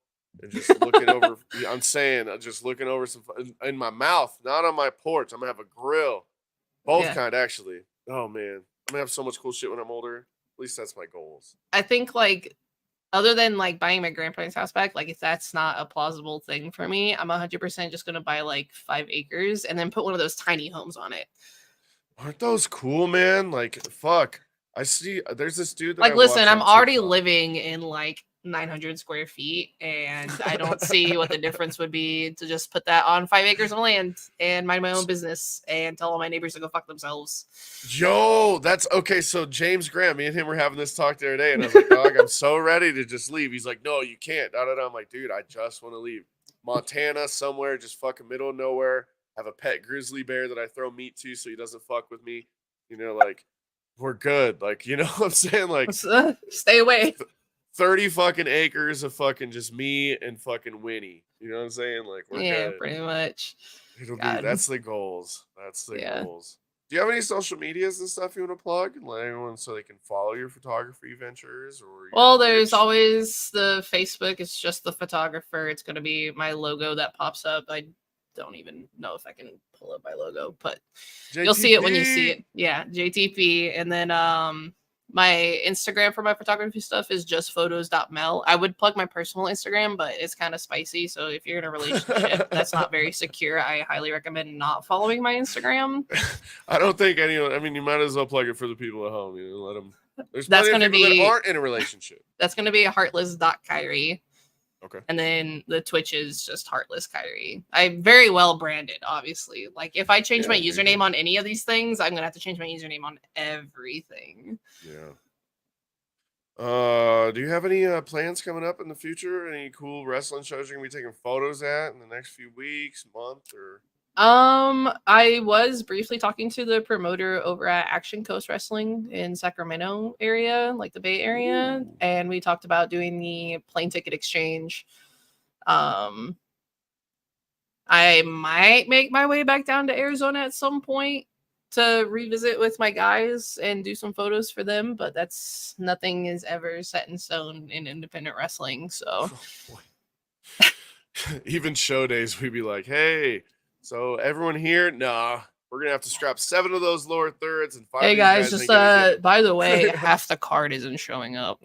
and just looking over. Yeah, I'm saying, just looking over in my mouth, not on my porch. I'm gonna have a grill, both Yeah. kind actually. Oh man, I'm gonna have so much cool shit when I'm older. At least that's my goals. I think like other than like buying my grandparents' house back, like if that's not a plausible thing for me, I'm 100% just gonna buy like 5 acres and then put one of those tiny homes on it. Aren't those cool, man? Like fuck. I see. There's this dude that I Like, listen, watch I'm on already TikTok. living in like 900 square feet, and I don't see what the difference would be to just put that on 5 acres of land and mind my own business and tell all my neighbors to go fuck themselves. Yo, that's okay. So James Graham, me and him were having this talk the other day, and I was like, "Dog, I'm so ready to just leave." He's like, "No, you can't." Da, da, da. I'm like, "Dude, I just want to leave Montana somewhere, just fucking middle of nowhere. Have a pet grizzly bear that I throw meat to, so he doesn't fuck with me. Like we're good. Like what I'm saying, like Stay away. 30 fucking acres of fucking just me and fucking Winnie. You know what I'm saying? Like, we're good. Pretty much. That's the goals. That's the Yeah. goals. Do you have any social medias and stuff you want to plug and let everyone so they can follow your photography ventures or Well, there's always the Facebook. It's just the photographer. It's going to be my logo that pops up. I don't even know if I can pull up my logo, but JTP. You'll see it when you see it. Yeah, JTP. And then my Instagram for my photography stuff is just photos.mel. I would plug my personal Instagram, but it's kind of spicy. So if you're in a relationship that's not very secure, I highly recommend not following my Instagram. I don't think anyone, I mean, you might as well plug it for the people at home. You know, let them. There's plenty of people that aren't in a relationship. That's going to be a heartless.Kyrie. Okay. And then the Twitch is just Heartless Kyrie. I'm very well branded, obviously. Like if I change my username on any of these things, I'm gonna have to change my username on everything. Yeah. Do you have any plans coming up in the future? Any cool wrestling shows you're gonna be taking photos at in the next few weeks, month, or? I was briefly talking to the promoter over at Action Coast Wrestling in Sacramento area, like the Bay Area, and we talked about doing the plane ticket exchange. I might make my way back down to Arizona at some point to revisit with my guys and do some photos for them, but that's nothing is ever set in stone in independent wrestling. So even show days, we'd be like, hey, so everyone here, nah, we're gonna have to scrap 7 of those lower thirds and 5. Hey guys, just by the way, half the card isn't showing up.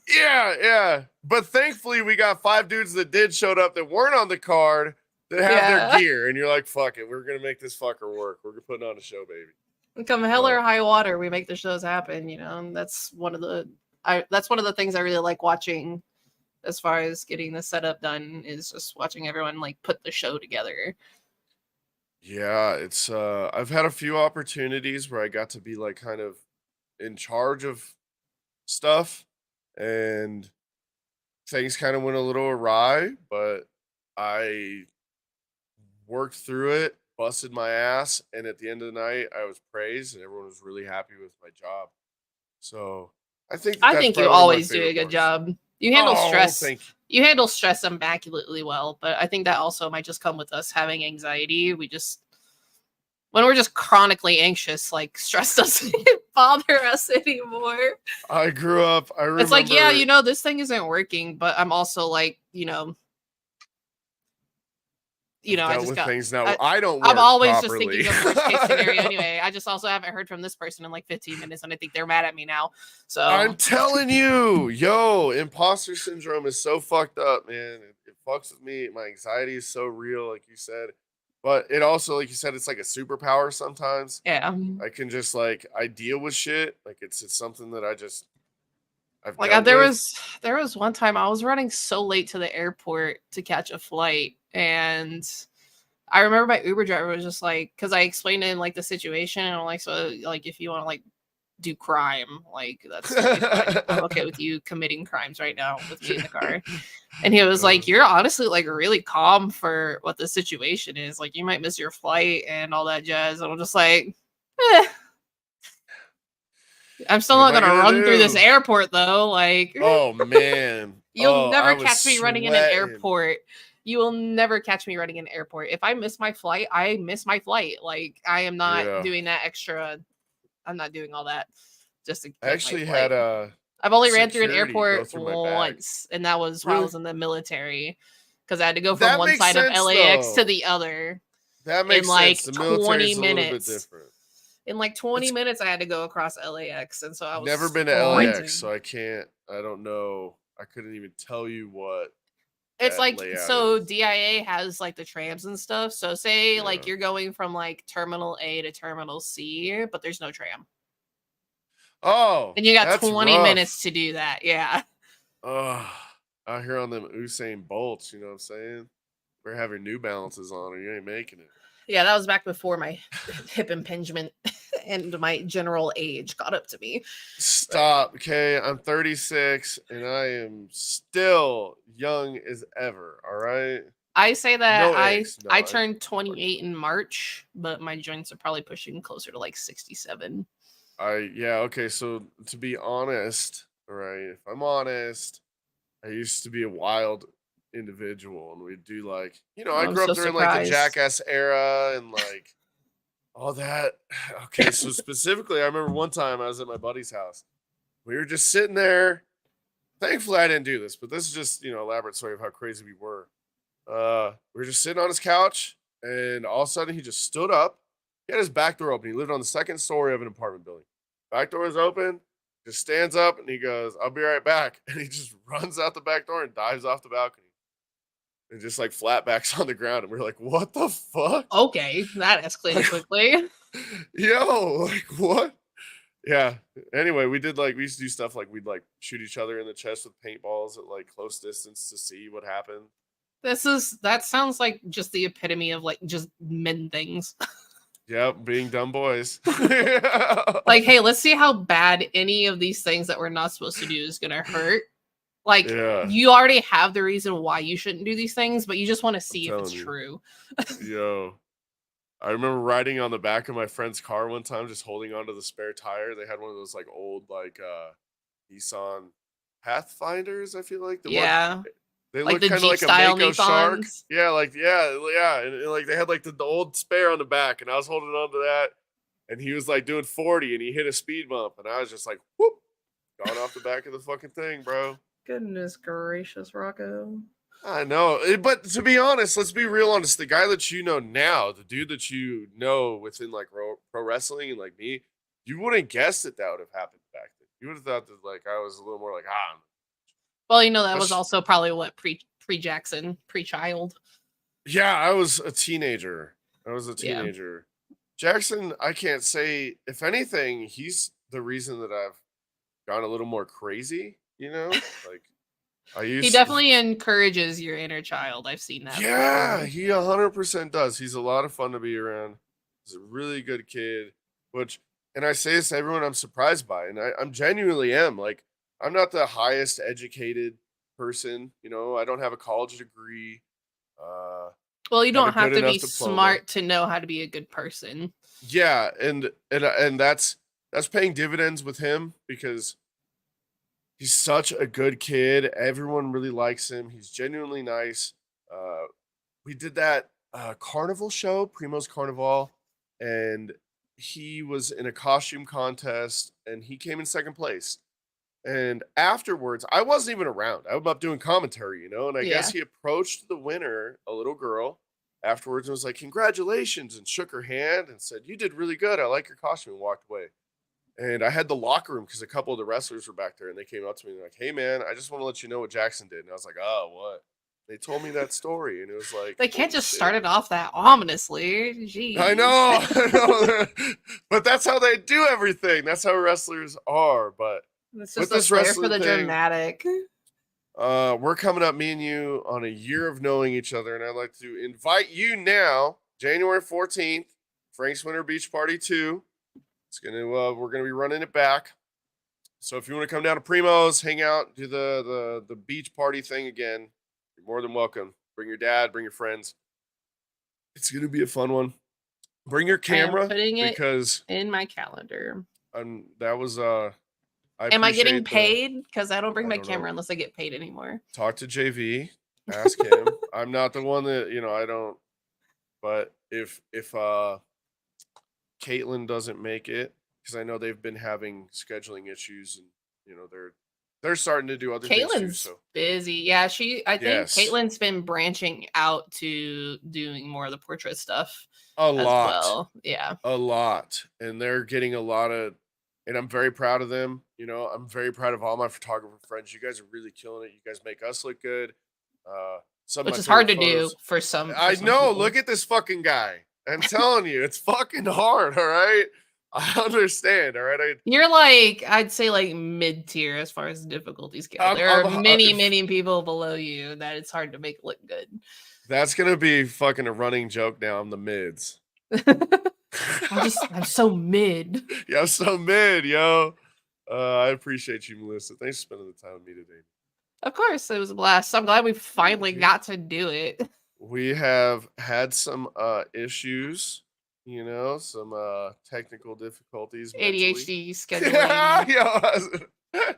Yeah. But thankfully, we got 5 dudes that did showed up that weren't on the card that have their gear, and you're like, fuck it, we're gonna make this fucker work. We're putting on a show, baby. Come hell or high water, we make the shows happen. You know, that's one of the things I really like watching. As far as getting the setup done, is just watching everyone like put the show together. Yeah, it's I've had a few opportunities where I got to be like kind of in charge of stuff and things kind of went a little awry, but I worked through it, busted my ass, and at the end of the night I was praised and everyone was really happy with my job. So, I think you always do a good job. You handle stress. You handle stress immaculately well, but I think that also might just come with us having anxiety. When we're just chronically anxious, like stress doesn't bother us anymore. I grew up, I remember. It's like, yeah, you know, this thing isn't working, but I'm also like, I just got things now. I don't work I'm always properly. Just thinking of worst case scenario anyway. I just also haven't heard from this person in like 15 minutes, and I think they're mad at me now. So I'm telling you, imposter syndrome is so fucked up, man. It fucks with me. My anxiety is so real, like you said. But it also, like you said, it's like a superpower sometimes. Yeah. I can just I deal with shit. Like it's something that I've like there was one time I was running so late to the airport to catch a flight, and I remember my Uber driver was just like, because I explained to him like the situation, and I'm like, so like if you want to like do crime, like that's totally fine. I'm okay with you committing crimes right now with me in the car. And he was like, you're honestly like really calm for what the situation is. Like you might miss your flight and all that jazz. And I'm just like, I'm still not gonna run through this airport though. Like, oh man, you'll never catch me running in an airport. You will never catch me running in an airport. If I miss my flight, I miss my flight. Like I am not doing that extra. I'm not doing all that. Just to I actually had I've only ran through an airport once, and that was while I was in the military, because I had to go from one side of LAX to the other. That makes sense. In like 20 minutes. In like 20 minutes, I had to go across LAX, and so I was never been to LAX, so I don't know. I couldn't even tell you what. It's like, so DIA has like the trams and stuff. So say like you're going from like terminal A to terminal C, but there's no tram. Oh, and you got 20 minutes to do that. Yeah. Out here on them Usain Bolts, you know what I'm saying? We're having New Balances on, or you ain't making it. Yeah, that was back before my hip impingement and my general age caught up to me. Stop, okay? I'm 36 and I am still young as ever, all right? I say that I turned 28 in March, but my joints are probably pushing closer to like 67. Okay, so to be honest, all right, if I'm honest, I used to be a wild individual, and we'd do like, Oh, I I'm grew up so during like the surprised. Jackass era and like all that. Okay, so specifically, I remember one time I was at my buddy's house. We were just sitting there. Thankfully, I didn't do this, but this is just elaborate story of how crazy we were. We were just sitting on his couch, and all of a sudden he just stood up. He had his back door open. He lived on the second story of an apartment building. Back door is open. Just stands up and he goes, "I'll be right back." And he just runs out the back door and dives off the balcony and just like flat backs on the ground. And we're like, "What the fuck?" Okay, that escalated quickly. Yo, like what? Yeah. Anyway, we used to do stuff like we'd like shoot each other in the chest with paintballs at like close distance to see what happened. That sounds like just the epitome of like just men things. Yep, being dumb boys. Like, hey, let's see how bad any of these things that we're not supposed to do is gonna hurt. Like, Yeah, you already have the reason why you shouldn't do these things, but you just want to I'm see if it's telling you. true. Yo, I remember riding on the back of my friend's car one time, just holding onto the spare tire. They had one of those like old like Nissan Pathfinders. I feel like the one Yeah, they like look the kind of Jeep like a style Mako shark. Nissans. Yeah, like yeah, and like they had like the old spare on the back, and I was holding on to that, and he was like doing 40, and he hit a speed bump, and I was just like whoop, gone off the back of the fucking thing, bro. Goodness gracious, Rocco. I know, but to be honest, let's be real honest. The guy that you know now, the dude that you know within like pro wrestling and like me, you wouldn't guess that would have happened back then. You would have thought that like I was a little more like Well, that was That's- also probably what pre Jackson, pre child. yeah, I was a teenager. Yeah. Jackson, I can't say. If anything, he's the reason that I've gone a little more crazy. Like He definitely encourages your inner child. I've seen that. Yeah, For sure. he 100% does. He's a lot of fun to be around. He's a really good kid, and I say this to everyone I'm surprised by, and I'm genuinely am. Like, I'm not the highest educated person, I don't have a college degree. Uh, Well, you have a don't have good to be enough diploma. smart to know how to be a good person. Yeah, and that's paying dividends with him because he's such a good kid. Everyone really likes him. He's genuinely nice. We did that carnival show, Primo's Carnival, and he was in a costume contest and he came in second place. And afterwards, I wasn't even around. I'm up doing commentary, and I guess Yeah. he approached the winner, a little girl, afterwards and was like, "Congratulations," and shook her hand and said, "You did really good. I like your costume," and walked away. And I had the locker room because a couple of the wrestlers were back there and they came up to me and they're like, "Hey man, I just want to let you know what Jackson did." And I was like, "Oh, what?" They told me that story and it was like, They can't holy just shit. start it off that ominously. Jeez. I know. But that's how they do everything. That's how wrestlers are. But It's with just a this flair for wrestling the thing, dramatic. we're coming up, me and you, on a year of knowing each other. And I'd like to invite you now, January 14th, Frank's Winter Beach Party 2. We're gonna be running it back. So if you want to come down to Primo's, hang out, do the beach party thing again, you're more than welcome. Bring your dad, bring your friends. It's gonna be a fun one. Bring your I am camera putting it because in my calendar. that was I Am I getting appreciate paid? Because I don't bring I my don't know. camera unless I get paid anymore. Talk to JV, ask him. I'm not the one that I don't. But if Caitlin doesn't make it, because I know they've been having scheduling issues, and they're starting to do other things too. Caitlin's So busy. Yeah, I think yes, Caitlin's been branching out to doing more of the portrait stuff a as lot, well. Yeah. and they're getting a lot of, and I'm very proud of them. I'm very proud of all my photographer friends. You guys are really killing it. You guys make us look good. Some of Which my is hard favorite to do photos. for some I know. people. Look at this fucking guy. I'm telling you, it's fucking hard. All right. I understand. All right. You're like, I'd say like mid-tier as far as difficulty scale. There are many people below you that it's hard to make look good. That's gonna be fucking a running joke now. I'm the mids. I'm so mid. Yeah, I'm so mid, yo. I appreciate you, Melissa. Thanks for spending the time with me today. Of course, it was a blast. I'm glad we finally got to do it. We have had some issues, some technical difficulties. ADHD scheduling. scheduling.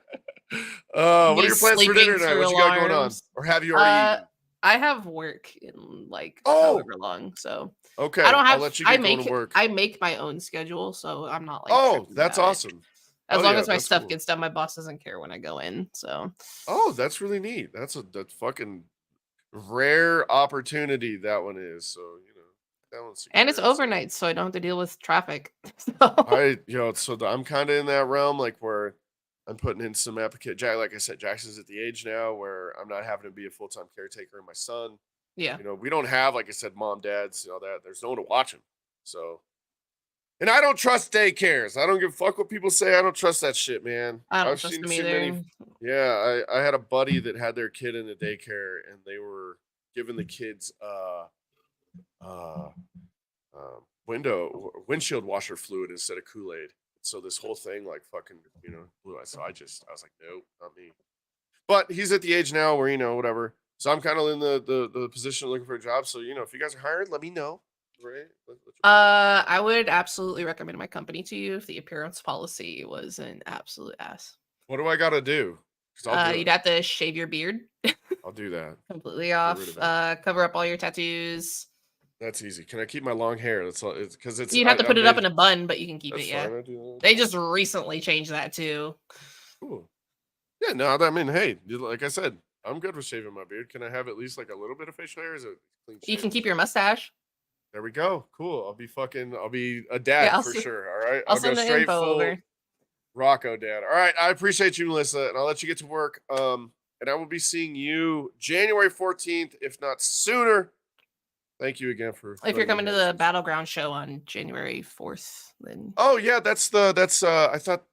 What are your plans for dinner tonight? What you got going on? Or have you already eaten? I have work in like however long, so okay. I don't have. I'll let you get going to work. I make my own schedule, so I'm not like. Oh, that's awesome. As long as my stuff gets done, my boss doesn't care when I go in. So. Oh, that's really neat. That's fucking rare opportunity. That one is. So that one's. And it's overnight, so I don't have to deal with traffic. So I'm kind of in that realm, like where I'm putting in some application. Like I said, Jackson's at the age now where I'm not having to be a full-time caretaker of my son. Yeah. We don't have, like I said, mom, dads, that. There's no one to watch him. So. And I don't trust daycares. I don't give a fuck what people say. I don't trust that shit, man. I've trust them either. Yeah, I had a buddy that had their kid in a daycare, and they were giving the kids windshield washer fluid instead of Kool-Aid. So this whole thing, like, fucking, blew. So I was like, nope, not me. But he's at the age now where whatever. So I'm kind of in the position of looking for a job. So if you guys are hired, let me know. Right? I would absolutely recommend my company to you if the appearance policy was an absolute ass. What do I gotta do? You'd have to shave your beard. I'll do that. Completely off. Cover up all your tattoos. That's easy. Can I keep my long hair? That's all. Because it's. You'd have to put it up in a bun, but you can keep it. Yeah. Fine, they just recently changed that too. Cool. Yeah. No. I mean, hey, like I said, I'm good with shaving my beard. Can I have at least like a little bit of facial hair? Or is it clean shave? You can keep your mustache. There we go. Cool. I'll be a dad for sure. All right. I'll send go straight full over. Rocco dad. All right. I appreciate you, Melissa, and I'll let you get to work. And I will be seeing you January 14th, if not sooner. Thank you again for. If you're coming to the Battleground show on January 4th, then. Oh yeah, that's. I thought.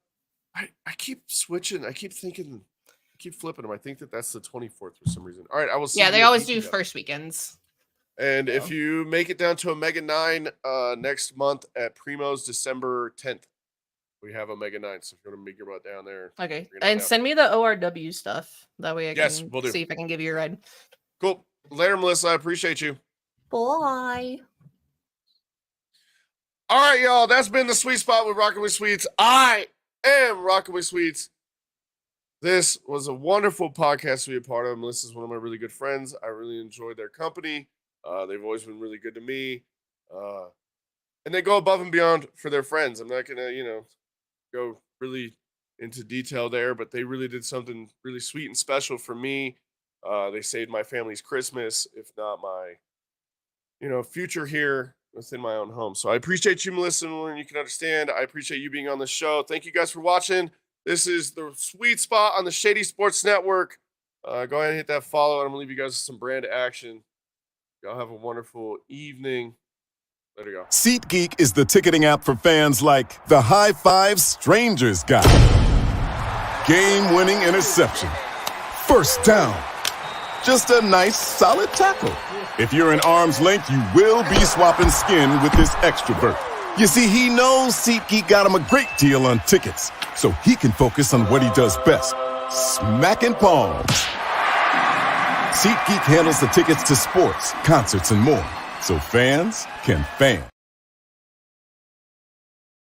I keep switching. I keep thinking. I keep flipping them. I think that's the 24th for some reason. All right. I will see. Yeah, they always do first weekends. And if you make it down to a Mega 9 next month at Primo's December 10th, we have a Mega 9. So if you want to make your butt down there. Okay. And send me the ORW stuff. That way I can see if I can give you a ride. Cool. Later, Melissa. I appreciate you. Bye. All right, y'all. That's been the Sweet Spot with Rockin' with Sweets. I am Rockin' with Sweets. This was a wonderful podcast to be a part of. Melissa's one of my really good friends. I really enjoyed their company. They've always been really good to me. And they go above and beyond for their friends. I'm not going to, go really into detail there, but they really did something really sweet and special for me. They saved my family's Christmas, if not my, future here within my own home. So I appreciate you, Melissa, and you can understand. I appreciate you being on the show. Thank you guys for watching. This is the Sweet Spot on the Shady Sports Network. Go ahead and hit that follow, and I'm going to leave you guys with some brand action. Y'all have a wonderful evening. There you go. SeatGeek is the ticketing app for fans like the high five strangers got. Game-winning interception. First down. Just a nice, solid tackle. If you're in arm's length, you will be swapping skin with this extrovert. You see, he knows SeatGeek got him a great deal on tickets, so he can focus on what he does best, smacking palms. SeatGeek handles the tickets to sports, concerts, and more, so fans can fan.